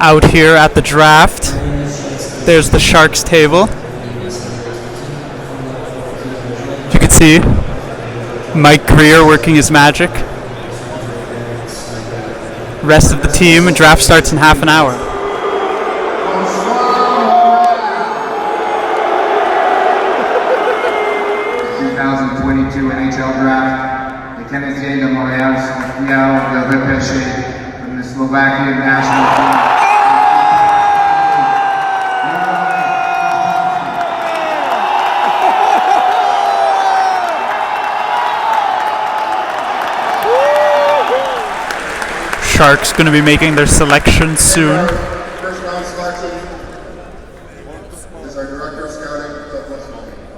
out here at the draft. There's the Sharks table. You can see Mike Greer working his magic. Rest of the team, draft starts in half an hour. 2022 NHL draft. Le Canadien de Montreal sont fiers de repêcher from the Slovakian national team. Sharks going to be making their selection soon. First round selection is our director of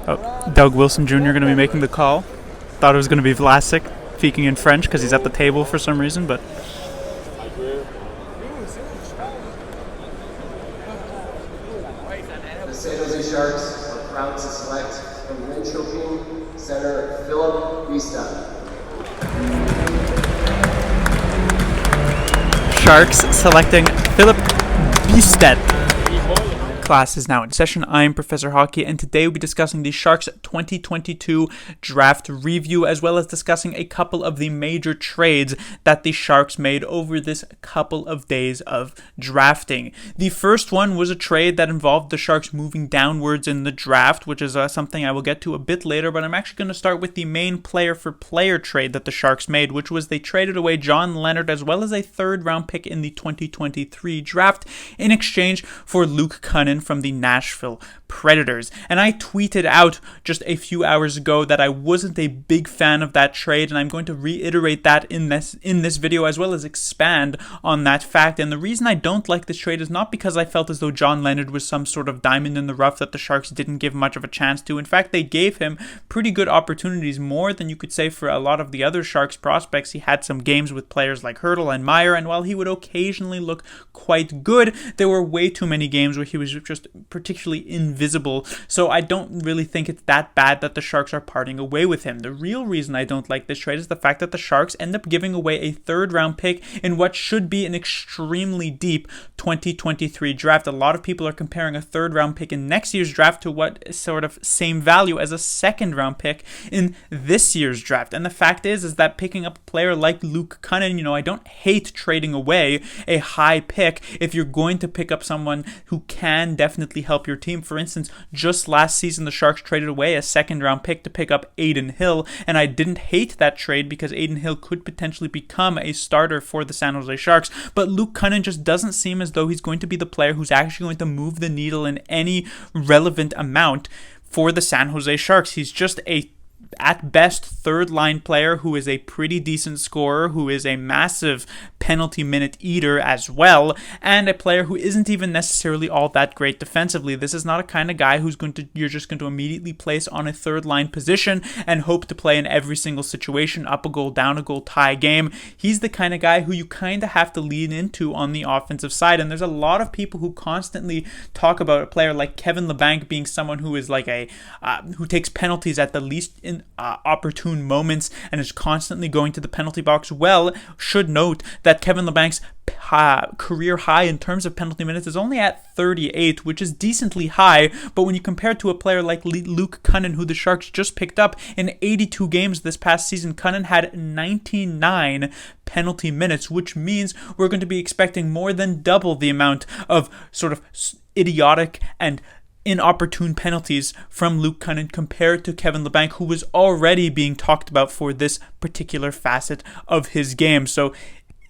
scouting, Doug Wilson Jr. going to be making the call. Thought it was going to be Vlasic speaking in French because he's at the table for some reason, but the San Jose Sharks are proud to select from Linköping center Philip Bistad. Sharks selecting Philip Bistad. Class is now in session. I'm Professor Hockey, and today we'll be discussing the Sharks 2022 draft review, as well as discussing a couple of the major trades that the Sharks made over this couple of days of drafting. The first one was a trade that involved the Sharks moving downwards in the draft, which is something I will get to a bit later, but I'm actually going to start with the main player-for-player trade that the Sharks made, which was they traded away John Leonard as well as a third-round pick in the 2023 draft in exchange for Luke Cunnin from the Nashville Predators. And I tweeted out just a few hours ago that I wasn't a big fan of that trade, and I'm going to reiterate that in this video, as well as expand on that fact. And the reason I don't like this trade is not because I felt as though John Leonard was some sort of diamond in the rough that the Sharks didn't give much of a chance to. In fact, they gave him pretty good opportunities, more than you could say for a lot of the other Sharks prospects. He had some games with players like Hurdle and Meyer, and while he would occasionally look quite good, there were way too many games where he was just particularly invisible. So I don't really think it's that bad that the Sharks are parting away with him. The real reason I don't like this trade is the fact that the Sharks end up giving away a third-round pick in what should be an extremely deep 2023 draft. A lot of people are comparing a third-round pick in next year's draft to what is sort of same value as a second-round pick in this year's draft. And the fact is that picking up a player like Luke Cunnin, I don't hate trading away a high pick if you're going to pick up someone who can definitely help your team. For instance, just last season, the Sharks traded away a second-round pick to pick up Aiden Hill, and I didn't hate that trade because Aiden Hill could potentially become a starter for the San Jose Sharks. But Luke Cunnin just doesn't seem as though he's going to be the player who's actually going to move the needle in any relevant amount for the San Jose Sharks. He's just a at best third-line player who is a pretty decent scorer, who is a massive penalty minute eater as well, and a player who isn't even necessarily all that great defensively. This is not a kind of guy you're just going to immediately place on a third-line position and hope to play in every single situation, up a goal, down a goal, tie game. He's the kind of guy who you kind of have to lean into on the offensive side, and there's a lot of people who constantly talk about a player like Kevin Labanc being someone who is like who takes penalties at the least in opportune moments and is constantly going to the penalty box. Well, should note that Kevin Labanc's career high in terms of penalty minutes is only at 38, which is decently high, but when you compare it to a player like Luke Cunnin, who the Sharks just picked up in 82 games this past season, Cunnin had 99 penalty minutes, which means we're going to be expecting more than double the amount of sort of idiotic and inopportune penalties from Luke Cunnin compared to Kevin Labanc, who was already being talked about for this particular facet of his game. So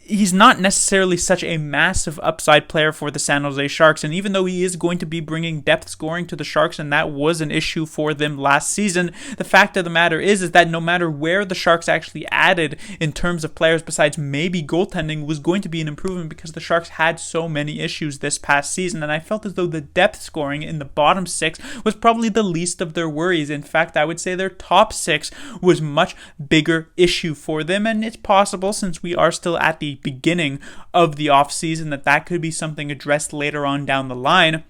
he's not necessarily such a massive upside player for the San Jose Sharks, and even though he is going to be bringing depth scoring to the Sharks, and that was an issue for them last season, the fact of the matter is that no matter where the Sharks actually added in terms of players besides maybe goaltending was going to be an improvement, because the Sharks had so many issues this past season, and I felt as though the depth scoring in the bottom six was probably the least of their worries. In fact, I would say their top six was much bigger issue for them, and it's possible, since we are still at the beginning of the offseason, that could be something addressed later on down the line.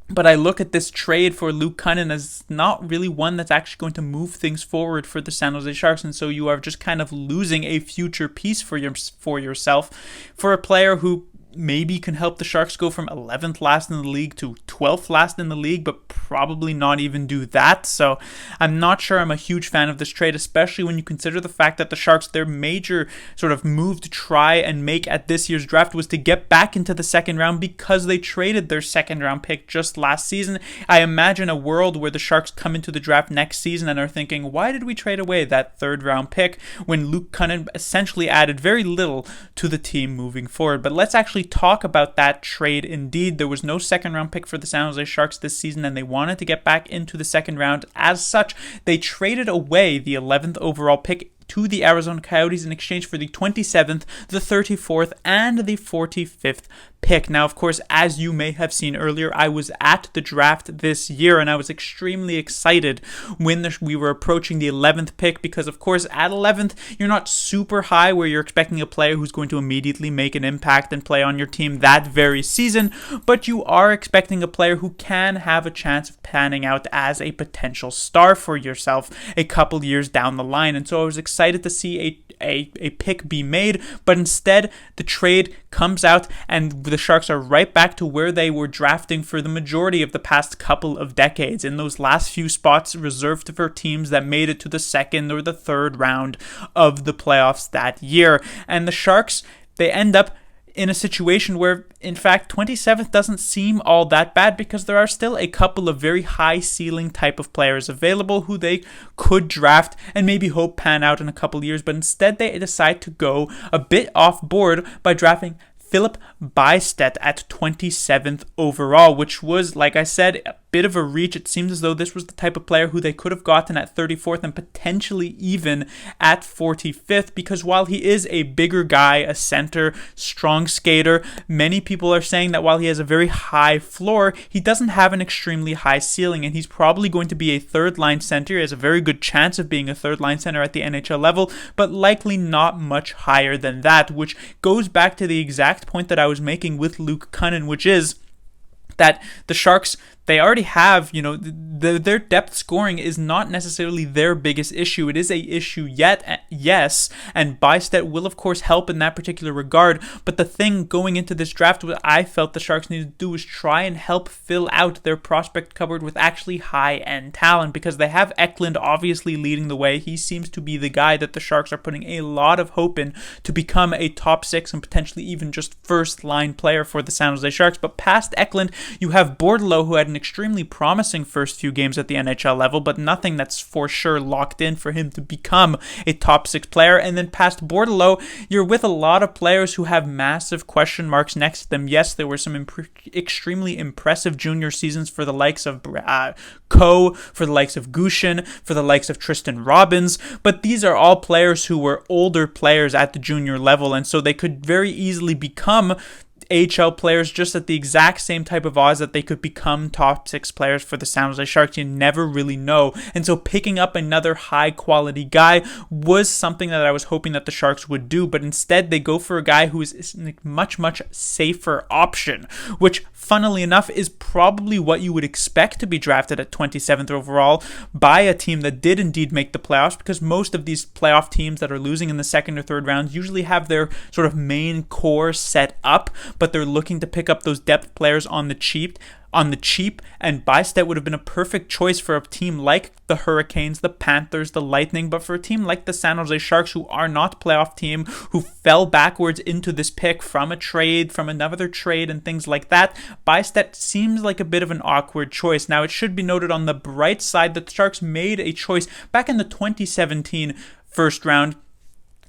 But I look at this trade for Luke Cunnin as not really one that's actually going to move things forward for the San Jose Sharks, and so you are just kind of losing a future piece for yourself for a player who maybe can help the Sharks go from 11th last in the league to 12th last in the league, but probably not even do that. So I'm not sure I'm a huge fan of this trade, especially when you consider the fact that the Sharks, their major sort of move to try and make at this year's draft was to get back into the second round because they traded their second round pick just last season. I imagine a world where the Sharks come into the draft next season and are thinking, why did we trade away that third round pick when Luke Kunin essentially added very little to the team moving forward? But let's actually talk about that trade. Indeed, there was no second round pick for the San Jose Sharks this season, and they wanted to get back into the second round. As such, they traded away the 11th overall pick to the Arizona Coyotes in exchange for the 27th, the 34th, and the 45th pick. Now, of course, as you may have seen earlier, I was at the draft this year, and I was extremely excited when we were approaching the 11th pick because, of course, at 11th, you're not super high where you're expecting a player who's going to immediately make an impact and play on your team that very season, but you are expecting a player who can have a chance of panning out as a potential star for yourself a couple years down the line. And so I was excited to see a pick be made, but instead the trade comes out and the Sharks are right back to where they were drafting for the majority of the past couple of decades, in those last few spots reserved for teams that made it to the second or the third round of the playoffs that year. And the Sharks, they end up in a situation where, in fact, 27th doesn't seem all that bad because there are still a couple of very high ceiling type of players available who they could draft and maybe hope pan out in a couple years, but instead they decide to go a bit off board by drafting Philip Bystedt at 27th overall, which was, like I said, a bit of a reach. It seems as though this was the type of player who they could have gotten at 34th and potentially even at 45th, because while he is a bigger guy, a center, strong skater, many people are saying that while he has a very high floor, he doesn't have an extremely high ceiling, and he's probably going to be a third-line center. He has a very good chance of being a third-line center at the NHL level, but likely not much higher than that, which goes back to the exact point that I was making with Luke Kunin, which is that the Sharks, they already have, their depth scoring is not necessarily their biggest issue. It is a issue yet, yes, and Bystedt will, of course, help in that particular regard. But the thing going into this draft, what I felt the Sharks needed to do was try and help fill out their prospect cupboard with actually high-end talent, because they have Eklund obviously leading the way. He seems to be the guy that the Sharks are putting a lot of hope in to become a top six and potentially even just first-line player for the San Jose Sharks. But past Eklund, you have Bordelot, who had an extremely promising first few games at the NHL level, but nothing that's for sure locked in for him to become a top six player. And then past Bordelot, you're with a lot of players who have massive question marks next to them. Yes, there were some extremely impressive junior seasons for the likes of Coe, for the likes of Gushin, for the likes of Tristan Robbins, but these are all players who were older players at the junior level, and so they could very easily become AHL players just at the exact same type of odds that they could become top six players for the San Jose Sharks. You never really know. And so picking up another high quality guy was something that I was hoping that the Sharks would do, but instead they go for a guy who is a much, much safer option, which funnily enough is probably what you would expect to be drafted at 27th overall by a team that did indeed make the playoffs, because most of these playoff teams that are losing in the second or third rounds usually have their sort of main core set up, but they're looking to pick up those depth players on the cheap, and Bystedt would have been a perfect choice for a team like the Hurricanes, the Panthers, the Lightning, but for a team like the San Jose Sharks, who are not a playoff team, who fell backwards into this pick from a trade, from another trade, and things like that, Bystedt seems like a bit of an awkward choice. Now, it should be noted on the bright side that the Sharks made a choice back in the 2017 first round.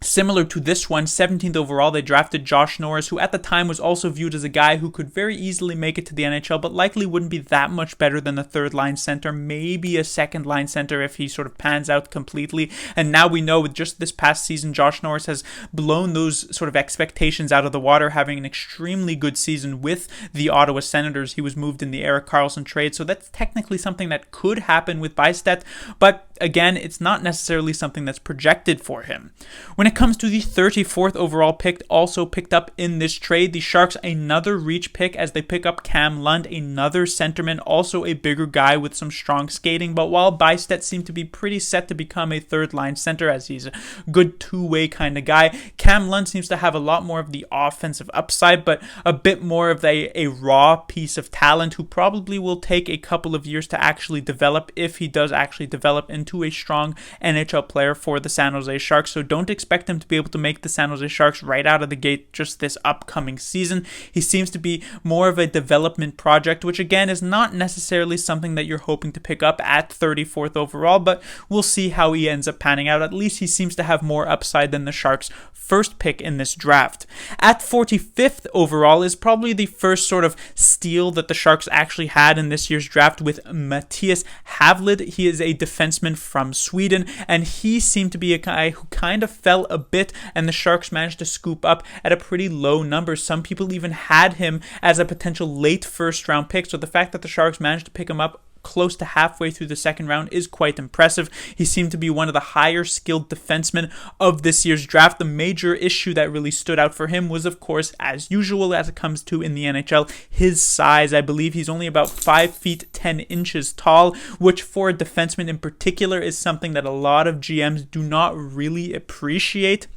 Similar to this one, 17th overall, they drafted Josh Norris, who at the time was also viewed as a guy who could very easily make it to the NHL, but likely wouldn't be that much better than the third-line center, maybe a second-line center if he sort of pans out completely. And now we know with just this past season, Josh Norris has blown those sort of expectations out of the water, having an extremely good season with the Ottawa Senators. He was moved in the Erik Karlsson trade, so that's technically something that could happen with Bystedt, but again, it's not necessarily something that's projected for him. When it comes to the 34th overall pick, also picked up in this trade, the Sharks another reach pick as they pick up Cam Lund, another centerman, also a bigger guy with some strong skating. But while Bystedt seemed to be pretty set to become a third-line center as he's a good two-way kind of guy, Cam Lund seems to have a lot more of the offensive upside, but a bit more of a raw piece of talent who probably will take a couple of years to actually develop, if he does actually develop into a strong NHL player for the San Jose Sharks. So don't expect him to be able to make the San Jose Sharks right out of the gate just this upcoming season. He seems to be more of a development project, which again is not necessarily something that you're hoping to pick up at 34th overall, but we'll see how he ends up panning out. At least he seems to have more upside than the Sharks' first pick in this draft. At 45th overall is probably the first sort of steal that the Sharks actually had in this year's draft with Matthias Havlid. He is a defenseman from Sweden, and he seemed to be a guy who kind of fell a bit, and the Sharks managed to scoop up at a pretty low number. Some people even had him as a potential late first round pick, so the fact that the Sharks managed to pick him up close to halfway through the second round is quite impressive. He seemed to be one of the higher skilled defensemen of this year's draft. The major issue that really stood out for him was, of course, as usual as it comes to in the NHL, his size. I believe he's only about 5 feet 10 inches tall, which for a defenseman in particular is something that a lot of GMs do not really appreciate.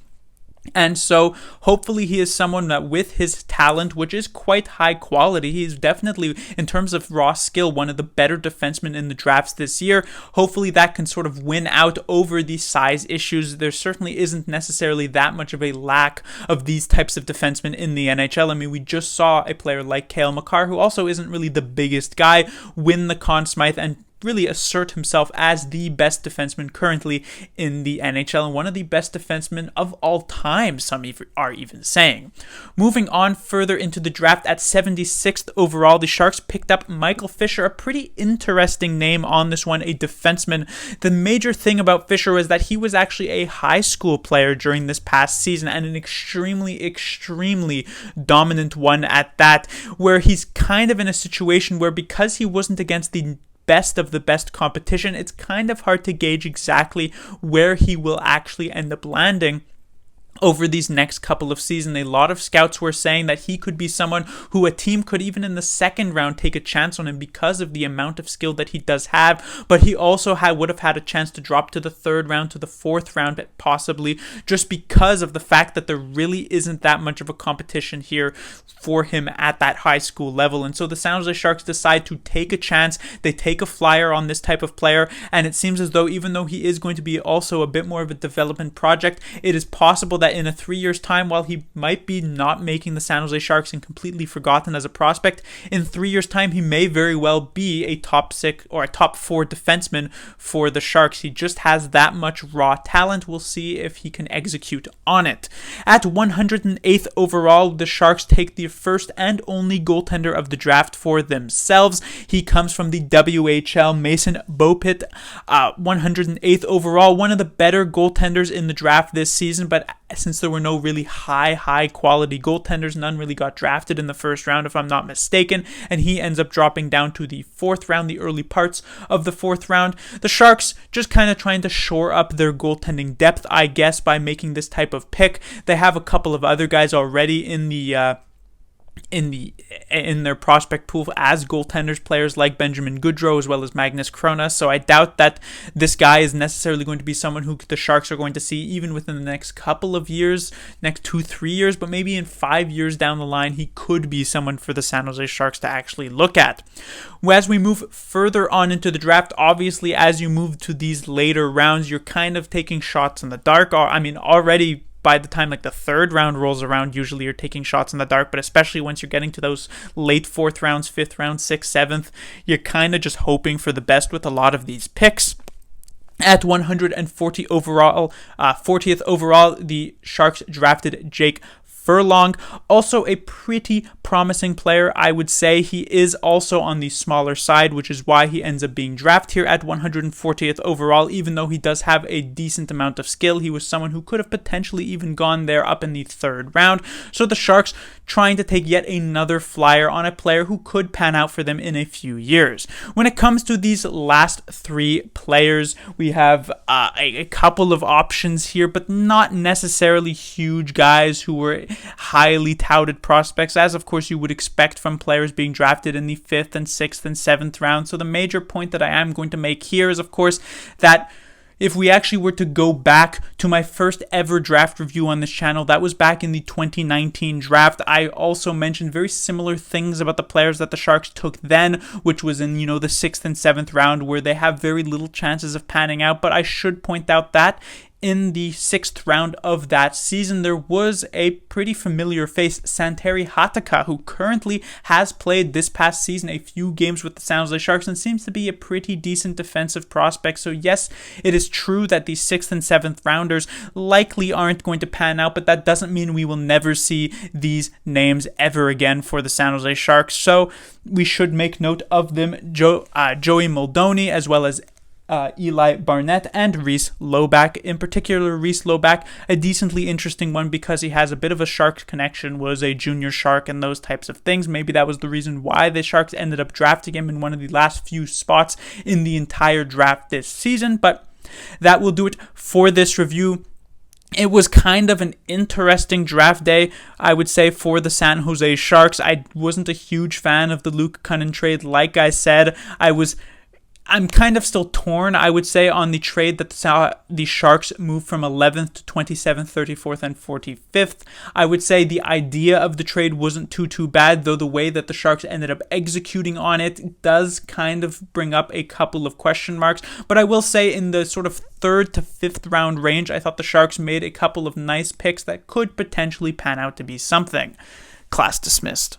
And so hopefully he is someone that with his talent, which is quite high quality, he's definitely, in terms of raw skill, one of the better defensemen in the drafts this year. Hopefully that can sort of win out over the size issues. There certainly isn't necessarily that much of a lack of these types of defensemen in the NHL. I mean, we just saw a player like Cale Makar, who also isn't really the biggest guy, win the Conn Smythe and really assert himself as the best defenseman currently in the NHL and one of the best defensemen of all time, some are even saying. Moving on further into the draft, at 76th overall, the Sharks picked up Michael Fisher, a pretty interesting name on this one, a defenseman. The major thing about Fisher was that he was actually a high school player during this past season, and an extremely dominant one at that, where he's kind of in a situation where, because he wasn't against the best of the best competition, it's kind of hard to gauge exactly where he will actually end up landing over these next couple of seasons. A lot of scouts were saying that he could be someone who a team could, even in the second round, take a chance on him because of the amount of skill that he does have, but he also would have had a chance to drop to the third round, to the fourth round possibly, just because of the fact that there really isn't that much of a competition here for him at that high school level. And so the San Jose Sharks decide to take a chance. They take a flyer on this type of player, and it seems as though, even though he is going to be also a bit more of a development project, it is possible that in a 3 years time, while he might be not making the San Jose Sharks and completely forgotten as a prospect, in 3 years time he may very well be a top 6 or a top 4 defenseman for the Sharks. He just has that much raw talent. We'll see if he can execute on it. At 108th overall, the Sharks take the first and only goaltender of the draft for themselves. He comes from the WHL, Mason Beaupit, 108th overall, one of the better goaltenders in the draft this season, but since there were no really high quality goaltenders, none really got drafted in the first round, if I'm not mistaken, and he ends up dropping down to the fourth round, the early parts of the fourth round. The Sharks just kind of trying to shore up their goaltending depth, I guess, by making this type of pick. They have a couple of other guys already in their prospect pool as goaltenders, players like Benjamin Goodrow as well as Magnus Krona. So I doubt that this guy is necessarily going to be someone who the Sharks are going to see even within the next couple of years, next 2-3 years, but maybe in 5 years down the line, he could be someone for the San Jose Sharks to actually look at. As we move further on into the draft, obviously, as you move to these later rounds, you're kind of taking shots in the dark. Already by the time like the third round rolls around, usually you're taking shots in the dark, but especially once you're getting to those late fourth rounds, fifth round, sixth, seventh, you're kind of just hoping for the best with a lot of these picks. At 140 overall, 40th overall, the Sharks drafted Jake Furlong, also a pretty promising player, I would say. He is also on the smaller side, which is why he ends up being drafted here at 140th overall. Even though he does have a decent amount of skill, he was someone who could have potentially even gone there up in the third round. So the Sharks trying to take yet another flyer on a player who could pan out for them in a few years. When it comes to these last three players, we have a couple of options here, but not necessarily huge guys who were highly touted prospects, as of course you would expect from players being drafted in the 5th and 6th and 7th round. So the major point that I am going to make here is, of course, that if we actually were to go back to my first ever draft review on this channel, that was back in the 2019 draft. I also mentioned very similar things about the players that the Sharks took then, which was in, the 6th and 7th round, where they have very little chances of panning out. But I should point out that in the 6th round of that season, there was a pretty familiar face, Santeri Hatakka, who currently has played this past season a few games with the San Jose Sharks and seems to be a pretty decent defensive prospect. So yes, it is true that the 6th and 7th rounders likely aren't going to pan out, but that doesn't mean we will never see these names ever again for the San Jose Sharks. So we should make note of them. Joey Moldoni, as well as Eli Barnett and Reese Loback. In particular, Reese Loback, a decently interesting one because he has a bit of a Sharks connection, was a junior Shark and those types of things. Maybe that was the reason why the Sharks ended up drafting him in one of the last few spots in the entire draft this season. But that will do it for this review. It was kind of an interesting draft day, I would say, for the San Jose Sharks. I wasn't a huge fan of the Luke Kunin trade. Like I said, I'm kind of still torn, I would say, on the trade that saw the Sharks move from 11th to 27th, 34th, and 45th. I would say the idea of the trade wasn't too bad, though the way that the Sharks ended up executing on it does kind of bring up a couple of question marks. But I will say in the sort of 3rd to 5th round range, I thought the Sharks made a couple of nice picks that could potentially pan out to be something. Class dismissed.